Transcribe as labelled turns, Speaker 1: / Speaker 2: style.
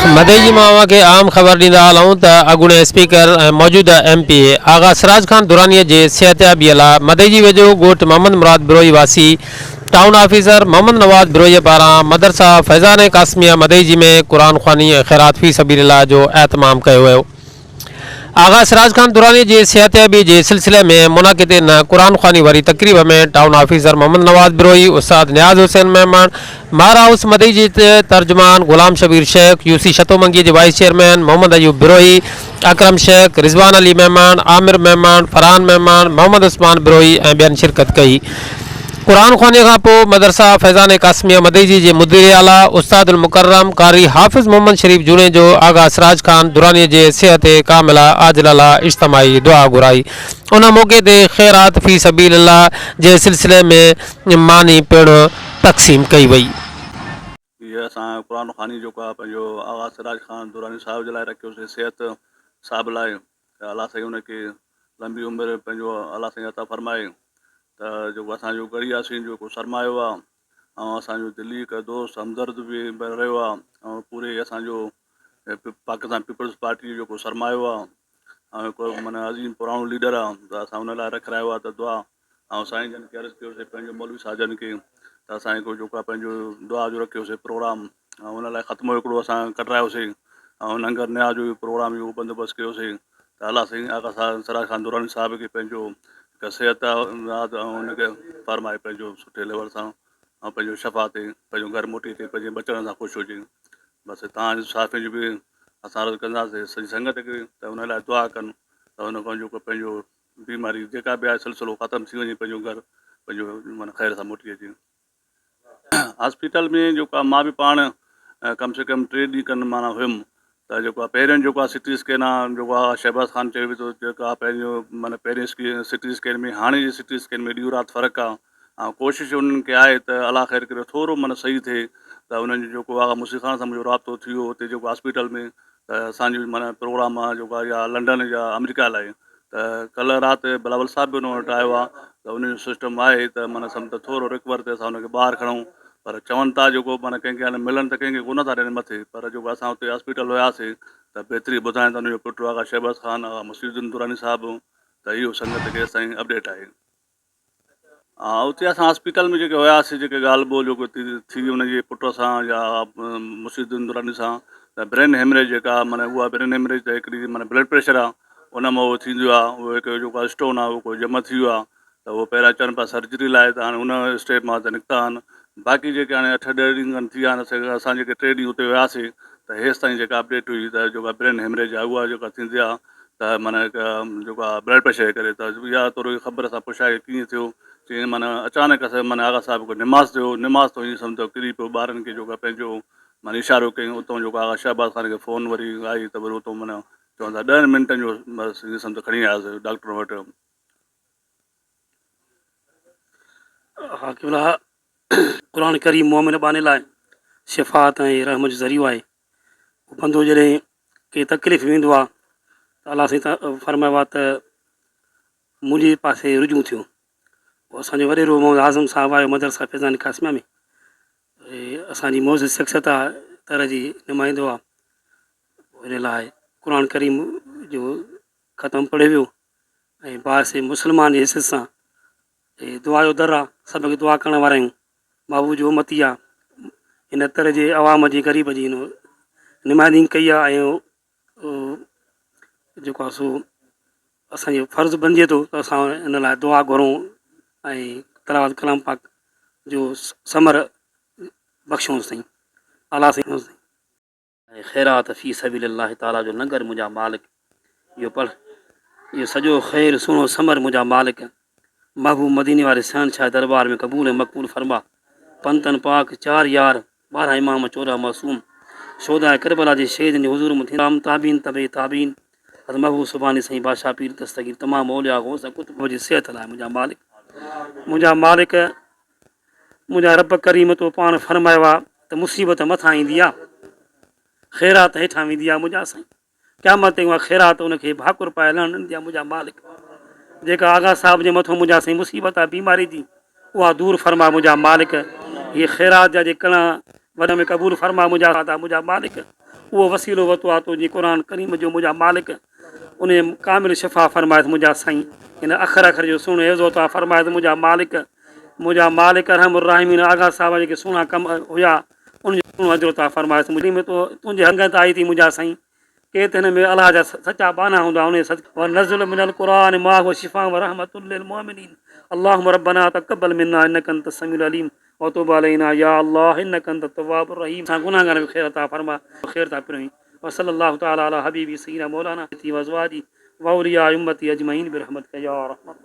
Speaker 1: मदई मावा के आम ख़बर ॾींदा हलूं त अॻूणे स्पीकर ऐं मौजूदा MP आगा सिराज खान दुरानीअ जे सिहतयाबीअ लाइ मदई वेझो ॻोठ मोहम्मद मुराद बिरोई वासी टाउन ऑफिसर मोहम्मद नवाज़ बिरोई पारां मदरसा फैज़ान कासमिया मदई में क़ुरान ख़्वानी ऐं ख़ैरात फ़ी सबीलिल्लाह जो एहतमाम कयो वियो। आगा सिराज खान दुरानी जे सिहतयाबी के सिलसिले में मुनाकिद इन कुरान ख़्वानी वारी तकरीब में टाउन ऑफिसर मोहम्मद नवाज बिरोई, उस्ताद नियाज हुसैन मेहमान, मार हाउस मदई जी तर्जुमान गुलाम शबीर शेख, UC शतोमंगी के वाइस चेयरमैन मोहम्मद अयूब बिरोई, अकरम शेख, रिजवान अली मेहमान, आमिर मेहमान, फरहान मेहमान, मोहम्मद उस्मान बिरोई ऐं ॿियनि शिरकत कई। कुरान ख़्वानी खां पोइ मदरसा फैज़ान कासमिया मदई जी मुदीर आला उस्तादुल मुकर्रम कारी हाफ़िज़ मोहम्मद शरीफ जूने जो आगा सिराज खान दुरानी जे सेहत कामिला आजिला लाइ इज्तमाही दुआ घुराई। उन मौके ते ख़ैरात फ़ी सबीलिल्लाह जे सिलसिले में मानी पिण तक़सीम कई वई।
Speaker 2: ये असां क़ुरान ख़्वानी जेको आहे पंहिंजो आगा सिराज खान दुरानी साहिब जे लाइ रखियोसीं, सिहत साहिब लाइ अलाह साईं उनखे लंबी उमिरि पंहिंजो अलाह साईं अता फरमाए। त जेको असांजो गढ़ी यासीन जेको सरमायो आहे ऐं असांजो दिल्ली हिकु दोस्त हमदर्द बि रहियो आहे ऐं पूरे असांजो पाकिस्तान पीपल्स पार्टी जो जेको सरमायो आहे ऐं हिकु माना अज़ीम पुराणो लीडर आहे, त असां हुन लाइ रखायो आहे त दुआ ऐं साईं जन खे अर्ज़ु कयोसीं पंहिंजो मौलवी साहब खे त असांखे जेको आहे पंहिंजो दुआ जो रखियोसीं प्रोग्राम ऐं हुन लाइ ख़त्मो हिकिड़ो असां कटरायोसीं ऐं लंगर न्याज जो प्रोग्राम जो बंदोबस्तु कयोसीं त अलाह साईं आगा सिराज खान दुरानी साहिब खे पंहिंजो हिकु सिहत ऐं हुनखे फरमाए पंहिंजो सुठे लेवल सां ऐं पंहिंजो शफ़ा ते पंहिंजो घर मोटी ते पंहिंजे बचण सां ख़ुशि हुजे। बसि तव्हांजे साफ़े जो बि असां अर्ज़ु कंदासीं सॼी संगत खे त हुन लाइ दुआ कनि त हुन खां जेको पंहिंजो बीमारी जेका बि आहे सिलसिलो ख़तमु थी वञे, पंहिंजो घर पंहिंजो माना ख़ैर सां मोटी अचे। हॉस्पिटल में जेको आहे मां बि पाण कम से कम 3 ॾींहं खनि माना हुयुमि त जेको आहे पहिरियों जेको आहे सिटी स्कैन आहे जेको आहे शहबाज़ ख़ान चयो थो जेको आहे पंहिंजो माना पहिरें सिटी स्कैन में हाणे जी सिटी स्कैन में ॾींहुं राति फ़र्क़ु आहे ऐं कोशिशि उन्हनि खे आहे त अलाह ख़ैर करे थोरो माना सही थिए त उन्हनि जो जेको आहे मुसी ख़ान सां मुंहिंजो राब्तो थी वियो हुते जेको हॉस्पिटल में त असांजो माना प्रोग्राम आहे जेको आहे या लंडन या अमेरिका लाइ त कल्ह राति बिलावल साहिब बि हुन वटि आयो आहे त उनजो सिस्टम आहे त माना सम्झ थोरो रिकवर ते असां हुनखे ॿाहिरि खणूं, पर चवनि था जेको माना कंहिंखे हाणे मिलनि त कंहिंखे कोन था ॾियनि मथे, पर जेको असां हुते हॉस्पिटल वियासीं त बेहतरी ॿुधाइनि त हुनजो पुटु आहे शहबाज़ ख़ान आहे मुसीद्दीन दुरानी साहिबु, त इहो संगत खे असांजी अपडेट आहे। हा उते असां हॉस्पिटल में जेके हुयासीं जेके ॻाल्हि ॿोल जेको थी हुनजे पुट सां या मुसीद्दीन दुरानी सां त ब्रेन हेमरेज जेका माना उहा ब्रेन हेमरेज त हिकिड़ी माना ब्लड प्रेशर आहे उन मां उहो थींदो आहे, उहो हिकु जेको आहे स्टोन आहे उहो कोई जमा थी वियो आहे त उहो पहिरियां चवनि पिया सर्जरी लाइ त हाणे उन स्टेप मां त निकिता आहिनि। बाक़ी जेके हाणे 8-10 ॾींहं खनि थी विया आहिनि असां जेके 3 ॾींहं हुते वियासीं त हेसि ताईं जेका अपडेट हुई त जेका ब्रेन हेमरेज आहे उहा जेका थींदी आहे त माना हिकु जेको आहे ब्लड प्रेशर जे करे त इहा थोरो ख़बर सां पुछाए कीअं थियो, चई माना अचानक असां माना आगा साहिब को निमाज़ थियो, निमाज़ तो ईअं सम्झो किरी पियो, ॿारनि खे जेको आहे पंहिंजो माना इशारो कयूं उतां जेको आगा शहबाज़ ख़ान खे फ़ोन वरी आई त वरी उतां माना चवनि था 10 मिंटनि जो बसि ईअं सम्झो खणी आयासीं डॉक्टर वटि।
Speaker 3: हा केवल क़ुरान करीम मोमिन बाने लाइ शिफ़ात ऐं रहमत जो ज़रियो आहे। बंदो जॾहिं कंहिं तकलीफ़ वेंदो आहे त अलाह साईं फरमायो आहे त मुंहिंजे पासे रुजू थियो। असांजो वॾेरो मोहम्मद आज़म साहिबु आयो मदरसा फैज़ान कासमिया में, असांजी मौज़ शख़्सियत आहे तरह जी नुमाइंदो आहे, हिन लाइ क़ुरान करीम जो ख़तमु पढ़ियो वियो ऐं बाहिर मुस्लमान जे हिस्से सां दुआ जो दर आहे, सभ खे दुआ करण वारा आहियूं, बाबू जो उमती आहे, हिन तरह जे अवाम जी ग़रीब जी नुमाइंदगी कई आहे ऐं जेको आहे सो असांजो फ़र्ज़ु बणिजे थो त असां हिन लाइ दुआ घुरूं ऐं तलावत कलाम पाक जो समर बख़्शूं साईं अला साईं ऐं ख़ैरात फ़ी सबीलिल्लाह ताला जो लंगर मुंहिंजा मालिक इहो पढ़, इहो सॼो ख़ैरु सुहिणो समर मुंहिंजा मालिक महबूब मदीने वारे शहनशाह दरबार में क़बूल मक़बूल फरमा। पंतन पाक 4 यार 12 इमाम 14 मासूम शोदा करबला जे शहीद जे हुज़ूर में राम ताबीन तबे ताबीन महबूब सुबानी साईं बादशाह पीर दस्तगीर तमामु औलिया गौस कुतुब जी सिहत लाइ मुंहिंजा मालिक मुंहिंजा रब करीम तो पाण फरमायो आहे त मुसीबत मथां ईंदी आहे, ख़ैरात हेठां वेंदी आहे मुंहिंजा साईं, क़यामत ताईं उहा ख़ैरात उनखे भाकुर पाए हलणु ॾींदी आहे मुंहिंजा मालिक। जेका आगा साहिब जे मथां मुंहिंजा साईं मुसीबत आहे बीमारी जी उहा दूरि फरमा मुंहिंजा मालिक, इहे ख़ैरात जा जे कण वॾ में क़बूल फरमा मुंहिंजा मालिक, उहो वसीलो वरितो आहे तुंहिंजी क़ुर करीम जो मुंहिंजा मालिक उन कामिल शिफ़ा फ़रमाए मुंहिंजा साईं हिन अखर अखर जो सुहिणो एज़ो था फ़रमाए मुंहिंजा मालिक रहमुर्राहिमीन आगा साहिब जेके सुहिणा कम हुआ उनजो सुहिणो अजर था फ़रमाए मुंहिंजी में तो तुंहिंजे हंगत आई थी मुंहिंजा साईं के त हिन में अलाह जा सचा बाना हूंदा उन नज़ुल मिनल क़ुरान मा हुव शिफ़ा व रहमतुल लिल मुमिनीन अल्लाहुम्मा रब्बना तक़ब्बल मिन्ना इन्नका अंतस समीउल अलीम व तुब अलैना या अल्लाह इन्नका अंतत तव्वाबुर रहीम। असां गुनाहगार खे ख़ैर अता फरमा ख़ैर था पिरई व सल्लल्लाहु तआला अला हबीबी सय्यिदना मौलाना व अज़वाजी व औलिया उम्मती अजमईन बिरहमतिका या रहमत।